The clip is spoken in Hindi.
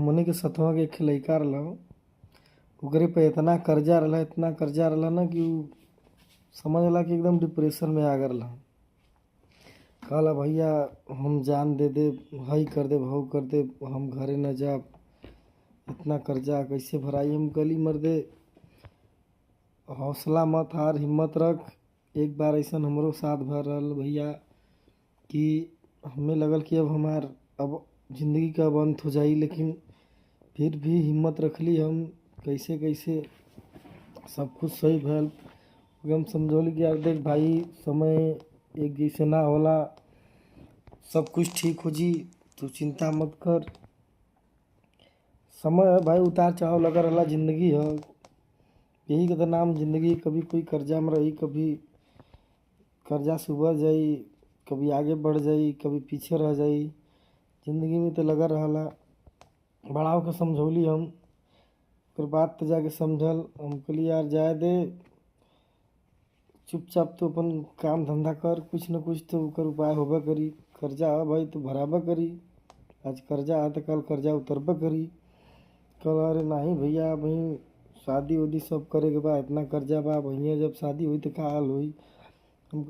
हमनी के सतवा के एक लइका रहल। ओकरे पे इतना कर्जा रहला ना कि उ समझला कि एकदम डिप्रेशन में आ गल। कहला भैया हम जान दे दे, हई कर दे, हऊ कर दे, हम घरे न जाब, इतना कर्जा कैसे भराई। हम कहली मर्दे हौसला मत हार, हिम्मत रख। एक बार ऐसा हमरो साथ भर रहल भैया कि हमें लगल कि अब जिंदगी का अब अंत हो जाई, लेकिन फिर भी हिम्मत रखली हम। कैसे कैसे सब कुछ सही भल। हम समझौली कि यार देख भाई, समय एक जैसे ना होला, सब कुछ ठीक हो जी, तू चिंता मत कर। समय है भाई, उतार चढ़ाव लगा रहला, जिंदगी है, यही का तो नाम जिंदगी। कभी कोई कर्जा में रही, कभी कर्जा से उबर जाई, कभी आगे बढ़ जाई, कभी पीछे रह जाई। जिंदगी में तो लगा रहला। बड़ा होकर समझौली हम, फिर बात तो जाके समझल। हम कहली यार जाए दे, चुपचाप तो अपन काम धंधा कर, कुछ न कुछ तो ओकर उपाय होबे करी। कर्जा है भाई तो भराबा करी, आज कर्जा है तो कल कर्जा उतरबे करी। कल अरे नहीं भैया, वहीं शादी उदी सब करे के बा, इतना कर्जा बा, भैया जब शादी हुई तो का हाल हुई।